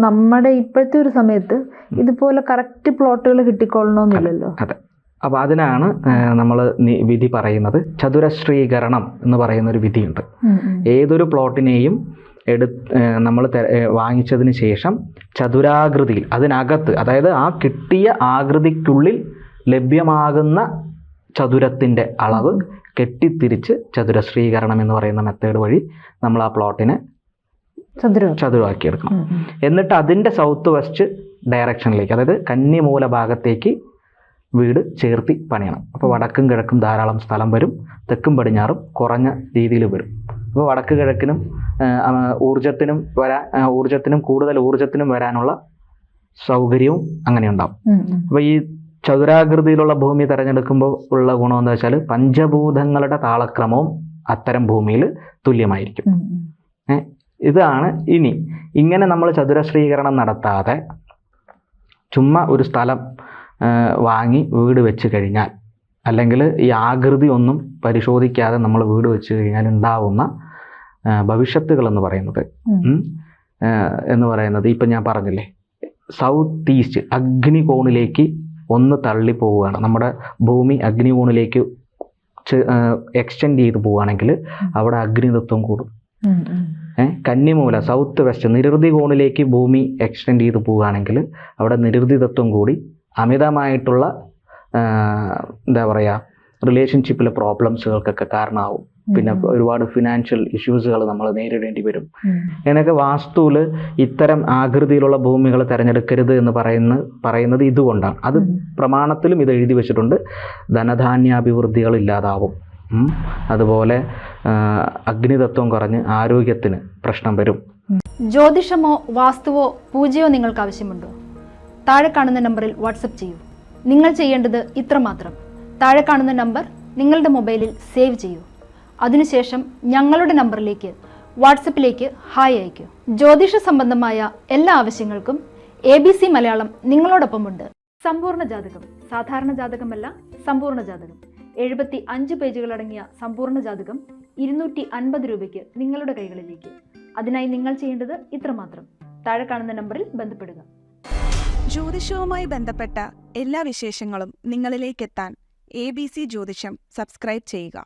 നമ്മുടെ ഇപ്പോഴത്തെ ഒരു സമയത്ത് ഇതുപോലെ കറക്റ്റ് പ്ലോട്ടുകൾ കിട്ടിക്കൊള്ളണമെന്നില്ലല്ലോ. അതെ. അപ്പോൾ അതിനാണ് നമ്മൾ വിധി പറയുന്നത്. ചതുരശ്രീകരണം എന്ന് പറയുന്ന ഒരു വിധിയുണ്ട്. ഏതൊരു പ്ലോട്ടിനെയും നമ്മൾ വാങ്ങിച്ചതിന് ശേഷം ചതുരാകൃതിയിൽ അതിനകത്ത്, അതായത് ആ കിട്ടിയ ആകൃതിക്കുള്ളിൽ ലഭ്യമാകുന്ന ചതുരത്തിൻ്റെ അളവ് കെട്ടിത്തിരിച്ച് ചതുരശ്രീകരണം എന്ന് പറയുന്ന മെത്തേഡ് വഴി നമ്മൾ ആ പ്ലോട്ടിനെ ചതുരമാക്കിയെടുക്കണം. എന്നിട്ട് അതിൻ്റെ സൗത്ത് വെസ്റ്റ് ഡയറക്ഷനിലേക്ക്, അതായത് കന്നിമൂല ഭാഗത്തേക്ക് വീട് ചേർത്തി പണിയണം. അപ്പോൾ വടക്കും കിഴക്കും ധാരാളം സ്ഥലം വരും, തെക്കും പടിഞ്ഞാറും കുറഞ്ഞ രീതിയിൽ വരും. അപ്പോൾ വടക്ക് കിഴക്കിനും ഊർജത്തിനും കൂടുതൽ ഊർജത്തിനും വരാനുള്ള സൗകര്യവും അങ്ങനെ ഉണ്ടാവും. അപ്പോൾ ഈ ചതുരാകൃതിയിലുള്ള ഭൂമി തിരഞ്ഞെടുക്കുമ്പോൾ ഉള്ള ഗുണം എന്താ വെച്ചാൽ പഞ്ചഭൂതങ്ങളുടെ താളക്രമവും അത്തരം ഭൂമിയിൽ തുല്യമായിരിക്കും. ഇതാണ്. ഇനി ഇങ്ങനെ നമ്മൾ ചതുരശ്രീകരണം നടത്താതെ ചുമ്മാ ഒരു സ്ഥലം വാങ്ങി വീട് വെച്ച് കഴിഞ്ഞാൽ, അല്ലെങ്കിൽ ഈ ആകൃതി ഒന്നും പരിശോധിക്കാതെ നമ്മൾ വീട് വെച്ച് കഴിഞ്ഞാൽ ഉണ്ടാവുന്ന ഭവിഷ്യത്തുകൾ എന്ന് പറയുന്നത് ഇപ്പം ഞാൻ പറഞ്ഞില്ലേ, സൗത്ത് ഈസ്റ്റ് അഗ്നികോണിലേക്ക് ഒന്ന് തള്ളി പോവുകയാണ്, നമ്മുടെ ഭൂമി അഗ്നികോണിലേക്ക് എക്സ്റ്റെൻഡ് ചെയ്ത് പോവുകയാണെങ്കിൽ അവിടെ അഗ്നിതത്വം കൂടും. കന്നിമൂല സൗത്ത് വെസ്റ്റ് നിരുതി കോണിലേക്ക് ഭൂമി എക്സ്റ്റെൻഡ് ചെയ്ത് പോവുകയാണെങ്കിൽ അവിടെ നിരുതിതത്വം കൂടി അമിതമായിട്ടുള്ള എന്താ പറയുക റിലേഷൻഷിപ്പിലെ പ്രോബ്ലംസുകൾക്കൊക്കെ കാരണമാവും. പിന്നെ ഒരുപാട് ഫിനാൻഷ്യൽ ഇഷ്യൂസുകൾ നമ്മൾ നേരിടേണ്ടി വരും. അങ്ങനെയൊക്കെ വാസ്തുവിൽ ഇത്തരം ആകൃതിയിലുള്ള ഭൂമികൾ തിരഞ്ഞെടുക്കരുത് എന്ന് പറയുന്നത് ഇതുകൊണ്ടാണ്. അത് പ്രമാണത്തിലും ഇത് എഴുതി വെച്ചിട്ടുണ്ട്. ധനധാന്യാഭിവൃദ്ധികൾ ഇല്ലാതാവും, അതുപോലെ അഗ്നിതത്വം കുറഞ്ഞ് ആരോഗ്യത്തിന് പ്രശ്നം വരും. ജ്യോതിഷമോ വാസ്തുവോ പൂജയോ നിങ്ങൾക്ക് ആവശ്യമുണ്ടോ? താഴെ കാണുന്ന നമ്പറിൽ വാട്സപ്പ് ചെയ്യൂ. നിങ്ങൾ ചെയ്യേണ്ടത് ഇത്രമാത്രം: താഴെ കാണുന്ന നമ്പർ നിങ്ങളുടെ മൊബൈലിൽ സേവ് ചെയ്യൂ. അതിനുശേഷം ഞങ്ങളുടെ നമ്പറിലേക്ക് വാട്സപ്പിലേക്ക് ഹായ് അയയ്ക്കൂ. ജ്യോതിഷ സംബന്ധമായ എല്ലാ ആവശ്യങ്ങൾക്കും ABC മലയാളം നിങ്ങളോടൊപ്പമുണ്ട്. സമ്പൂർണ്ണ ജാതകം, സാധാരണ ജാതകമല്ല, സമ്പൂർണ്ണ ജാതകം. 75 പേജുകളടങ്ങിയ സമ്പൂർണ്ണ ജാതകം 250 രൂപയ്ക്ക് നിങ്ങളുടെ കൈകളിലേക്ക്. അതിനായി നിങ്ങൾ ചെയ്യേണ്ടത് ഇത്രമാത്രം: താഴെ കാണുന്ന നമ്പറിൽ ബന്ധപ്പെടുക. ജ്യോതിഷവുമായി ബന്ധപ്പെട്ട എല്ലാ വിശേഷങ്ങളും നിങ്ങളിലേക്കെത്താൻ ABC ജ്യോതിഷം സബ്സ്ക്രൈബ് ചെയ്യുക.